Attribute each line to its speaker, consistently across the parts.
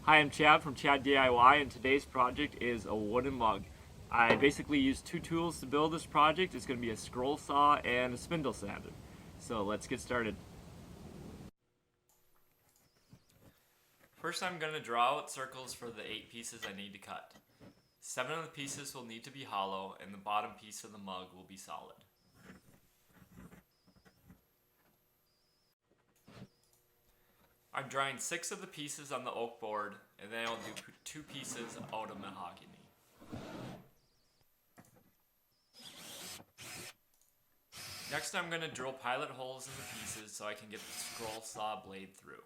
Speaker 1: Hi, I'm Chad from Chad DIY, and today's project is a wooden mug. I basically used two tools to build this project. It's going to be a scroll saw and a spindle sander. So let's get started. First, I'm going to draw out circles for the 8 pieces I need to cut. 7 of the pieces will need to be hollow, and the bottom piece of the mug will be solid. I'm drawing 6 of the pieces on the oak board, and then I'll do 2 pieces out of mahogany. Next, I'm going to drill pilot holes in the pieces so I can get the scroll saw blade through.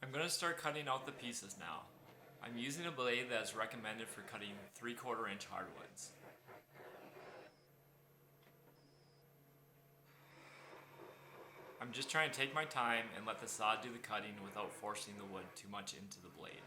Speaker 1: I'm going to start cutting out the pieces now. I'm using a blade that is recommended for cutting 3/4 inch hardwoods. I'm just trying to take my time and let the saw do the cutting without forcing the wood too much into the blade.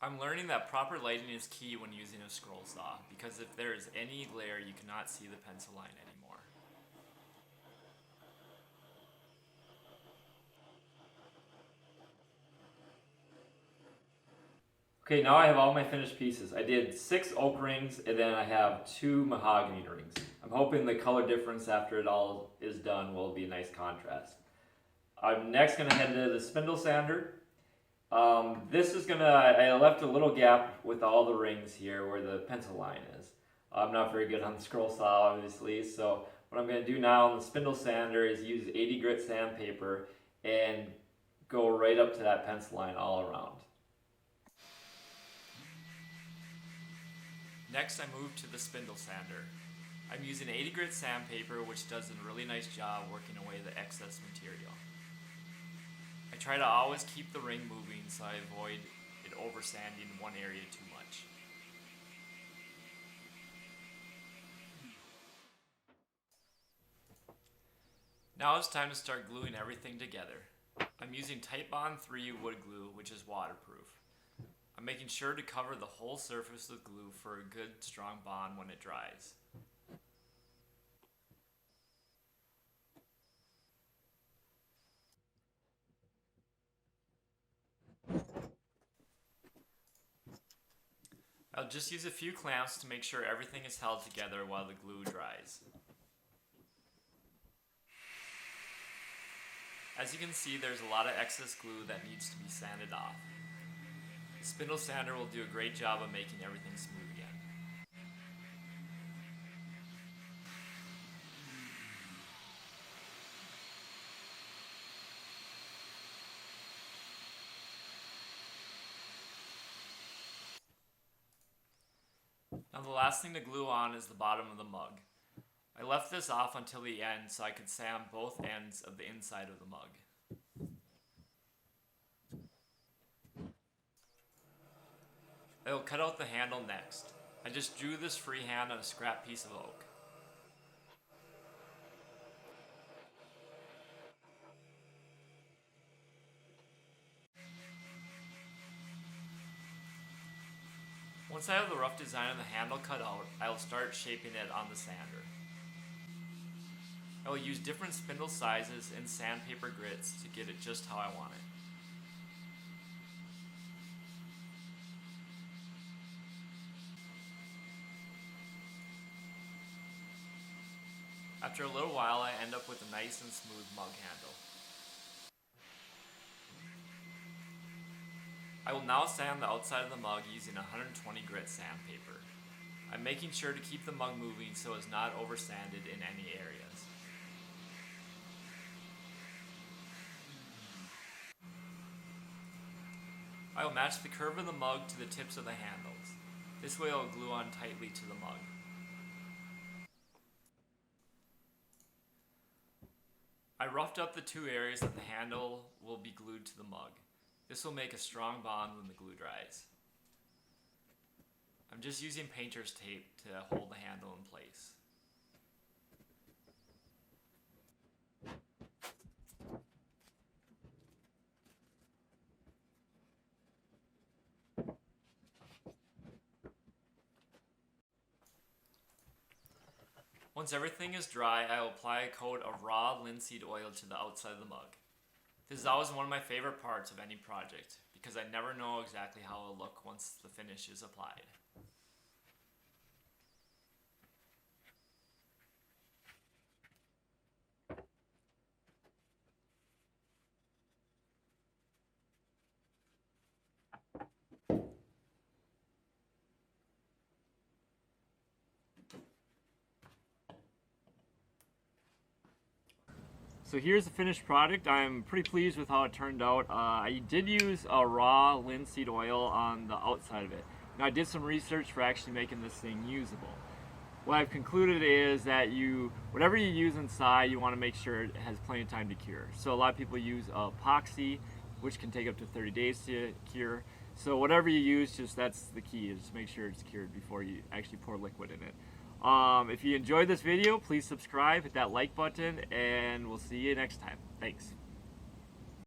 Speaker 1: I'm learning that proper lighting is key when using a scroll saw, because if there is any glare you cannot see the pencil line anymore. Okay, now I have all my finished pieces. I did 6 oak rings and then I have 2 mahogany rings. I'm hoping the color difference after it all is done will be a nice contrast. I'm next going to head to the spindle sander. This is gonna, I left a little gap with all the rings here where the pencil line is. I'm not very good on the scroll saw, obviously, so what I'm gonna do now on the spindle sander is use 80 grit sandpaper and go right up to that pencil line all around. Next, I move to the spindle sander. I'm using 80 grit sandpaper, which does a really nice job working away the excess material. I try to always keep the ring moving so I avoid it oversanding one area too much. Now it's time to start gluing everything together. I'm using Titebond 3 wood glue, which is waterproof. I'm making sure to cover the whole surface with glue for a good strong bond when it dries. I'll just use a few clamps to make sure everything is held together while the glue dries. As you can see, there's a lot of excess glue that needs to be sanded off. The spindle sander will do a great job of making everything smooth again. Now the last thing to glue on is the bottom of the mug. I left this off until the end so I could sand both ends of the inside of the mug. I will cut out the handle next. I just drew this freehand on a scrap piece of oak. Once I have the rough design of the handle cut out, I will start shaping it on the sander. I will use different spindle sizes and sandpaper grits to get it just how I want it. After a little while, I end up with a nice and smooth mug handle. I will now sand the outside of the mug using 120 grit sandpaper. I'm making sure to keep the mug moving so it's not oversanded in any areas. I will match the curve of the mug to the tips of the handles. This way it will glue on tightly to the mug. I roughed up the 2 areas that the handle will be glued to the mug. This will make a strong bond when the glue dries. I'm just using painter's tape to hold the handle in place. Once everything is dry, I will apply a coat of raw linseed oil to the outside of the mug. This is always one of my favorite parts of any project because I never know exactly how it'll look once the finish is applied. So here's the finished product. I'm pretty pleased with how it turned out. I did use a raw linseed oil on the outside of it. Now I did some research for actually making this thing usable. What I've concluded is that whatever you use inside, you want to make sure it has plenty of time to cure. So a lot of people use epoxy, which can take up to 30 days to cure. So whatever you use, that's the key, is just make sure it's cured before you actually pour liquid in it. If you enjoyed this video, please subscribe, hit that like button, and we'll see you next time. Thanks.